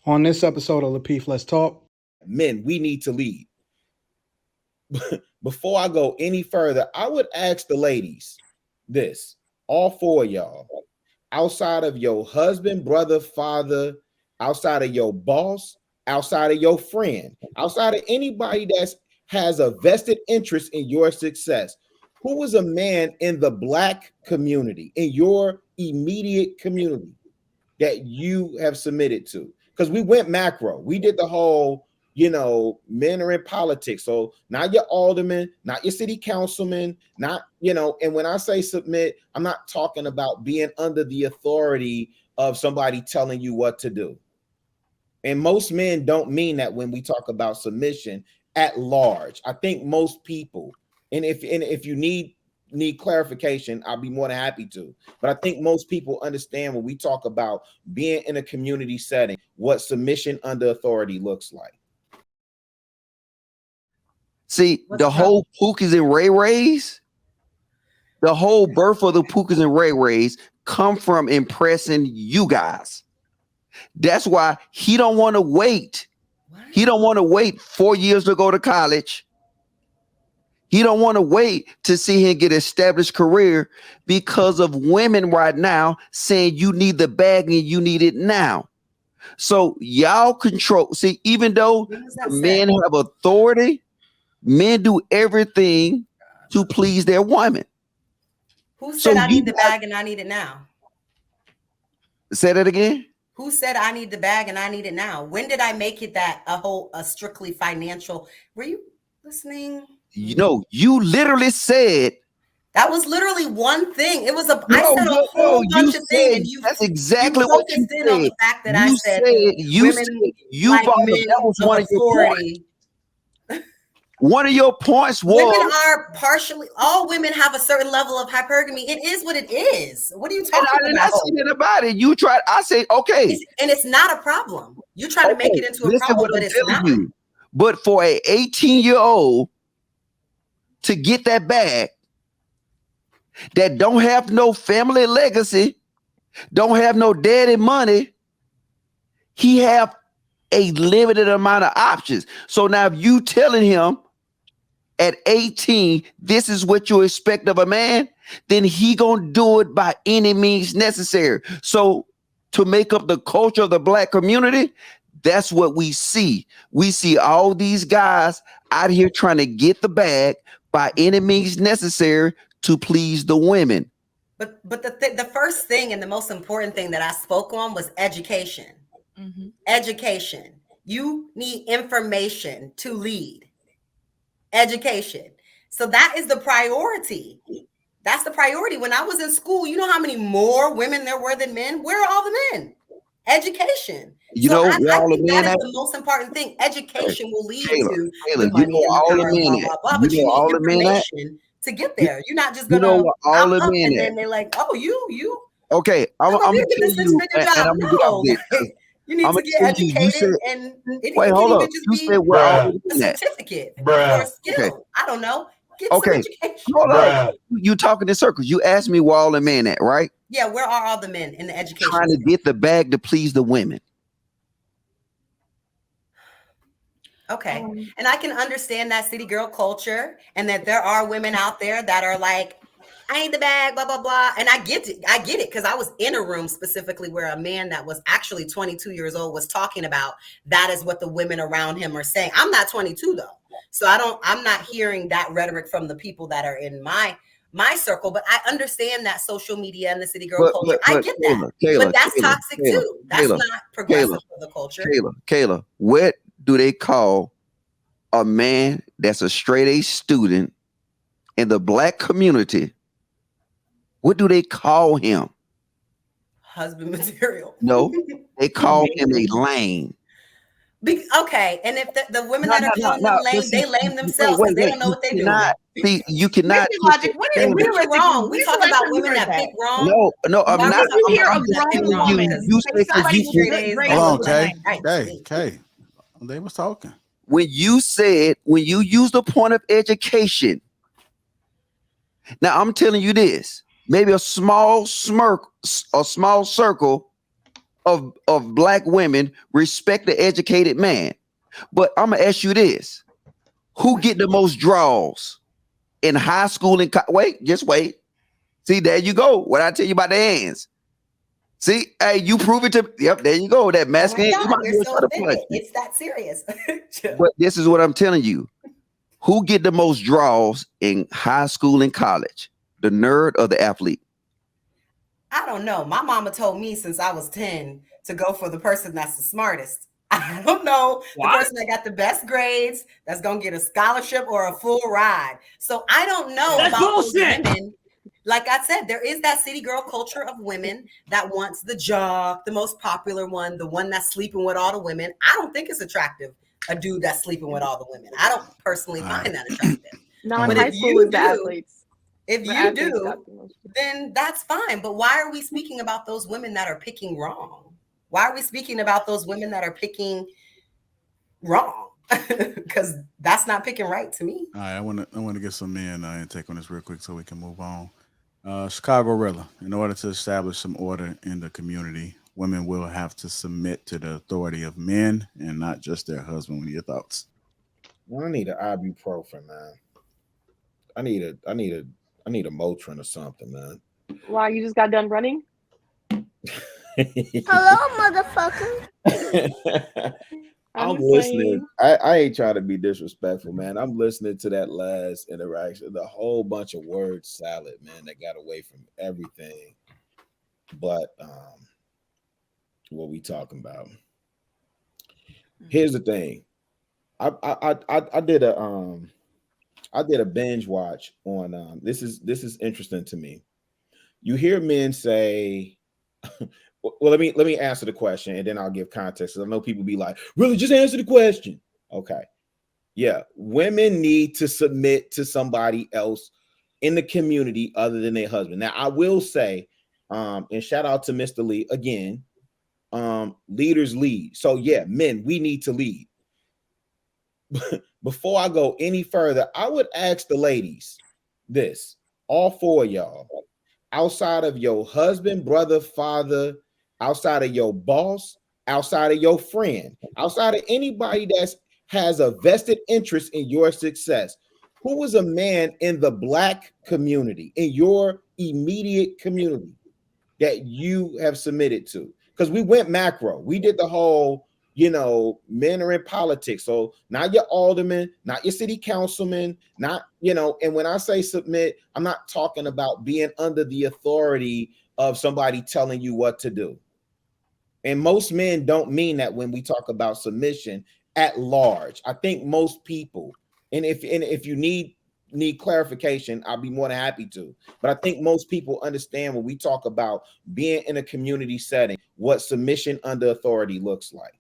On this episode of Lapeef, Let's Talk. Men, we need to lead. Before I go any further, I would ask the ladies this, all four of y'all, outside of your husband, brother, father, outside of your boss, outside of your friend, outside of anybody that has a vested interest in your success, who is a man in the Black community, in your immediate community that you have submitted to? Because we went macro. We did the whole, men are in politics. So not your alderman, not your city councilman, not, and when I say submit, I'm not talking about being under the authority of somebody telling you what to do. And most men don't mean that when we talk about submission at large. I think most people, and if you need clarification, I'll be more than happy to. But I think most people understand when we talk about being in a community setting, what submission under authority looks like. See, the whole Pookies and Ray Rays, the whole birth of the Pookies and Ray Rays come from impressing you guys. That's why he don't want to wait. He don't want to wait 4 years to go to college. He don't want to wait to see him get an established career because of women right now saying you need the bag and you need it now. So y'all control. See, even though men have authority, men do everything to please their woman. Who said I need the bag and I need it now? Say that again. Who said I need the bag and I need it now? When did I make it that a strictly financial? Were you listening? You literally said that was literally one thing. It was I said a whole bunch of things, and that's exactly what you said. On the fact that I said that was one of your points. One of your points was women are partially. All women have a certain level of hypergamy. It is what it is. What are you talking about? I said about it. You tried. I said okay, and it's not a problem. You try to make it into a problem, but it's not. But for a 18-year-old to get that bag, that don't have no family legacy, don't have no daddy money, he have a limited amount of options. So now if you telling him at 18, this is what you expect of a man, then he gonna do it by any means necessary. So to make up the culture of the Black community, that's what we see. We see all these guys out here trying to get the bag by any means necessary to please the women. But the first thing and the most important thing that I spoke on was education. Mm-hmm. Education. You need information to lead. Education. So that is the priority. That's the priority. When I was in school, you know how many more women there were than men? Where are all the men? Education. I think that is the most important thing. Education will lead to the money and all the men. But you need information to get there. You're not just gonna all the men and then they're like, oh, you. Okay, I'm gonna tell you, and no. You need to get educated and wait, hold up. You said we're all a certificate or a skill. Okay. I don't know. Get some education. Hold on. You talking in circles. You asked me where all the men at, right? Yeah, where are all the men in the education? Trying to get the bag to please the women. Okay. And I can understand that city girl culture and that there are women out there that are like, I ain't the bag, blah, blah, blah. And I get it. I get it because I was in a room specifically where a man that was actually 22 years old was talking about that is what the women around him are saying. I'm not 22 though. So I'm not hearing that rhetoric from the people that are in my circle, but I understand that social media and the city girl culture. I get that. But that's toxic too. That's not progressive for the culture. Kayla, what do they call a man that's a straight A student in the Black community? What do they call him? Husband material. No, they call him a lame. Okay, and if the women that are calling them lame, they lame themselves because they don't know what they're doing. See, you cannot. Logic. If we were wrong, we talk about women that pick wrong. No, I'm not. You hear a grown woman. You said hold on, Kay. They was talking. When you used the point of education. Now I'm telling you this. Maybe a small circle of black women respect the educated man. But I'm gonna ask you this: who get the most draws in high school and wait? See, there you go. What I tell you about the hands. See, hey, you prove it to. Yep, there you go. That masculine. Oh my God, you're so thick. It's that serious. But this is what I'm telling you: who get the most draws in high school and college? The nerd or the athlete? I don't know. My mama told me since I was 10 to go for the person that's the smartest. I don't know. The person that got the best grades, that's going to get a scholarship or a full ride. So I don't know about those women. Like I said, there is that city girl culture of women that wants the jock, the most popular one, the one that's sleeping with all the women. I don't think it's attractive, a dude that's sleeping with all the women. I don't personally find that attractive. No, in high school is the athletes. If you do, then that's fine. But why are we speaking about those women that are picking wrong? Why are we speaking about those women that are picking wrong? Because that's not picking right to me. All right, I want to get some men intake on this real quick so we can move on. Chicago Rilla, in order to establish some order in the community, women will have to submit to the authority of men and not just their husband. What are your thoughts? Well, I need an ibuprofen, man. I need a Motrin or something, man. Wow, you just got done running? Hello, motherfucker. I'm listening. I ain't trying to be disrespectful, man. I'm listening to that last interaction. The whole bunch of word salad, man, that got away from everything. But what we talking about? Here's the thing. I did a binge watch on this is interesting to me. You hear men say, well, let me answer the question and then I'll give context. I know people be like, really, just answer the question. Okay. Yeah, women need to submit to somebody else in the community other than their husband. Now, I will say, and shout out to Mr. Lee again, leaders lead. So yeah, men, we need to lead. Before I go any further, I would ask the ladies this, all four of y'all, outside of your husband, brother, father, outside of your boss, outside of your friend, outside of anybody that has a vested interest in your success, who is a man in the black community, in your immediate community that you have submitted to? Because we went macro. We did the whole, men are in politics. So not your alderman, not your city councilman, not, and when I say submit, I'm not talking about being under the authority of somebody telling you what to do. And most men don't mean that when we talk about submission at large. I think most people, and if you need clarification, I'll be more than happy to. But I think most people understand when we talk about being in a community setting, what submission under authority looks like.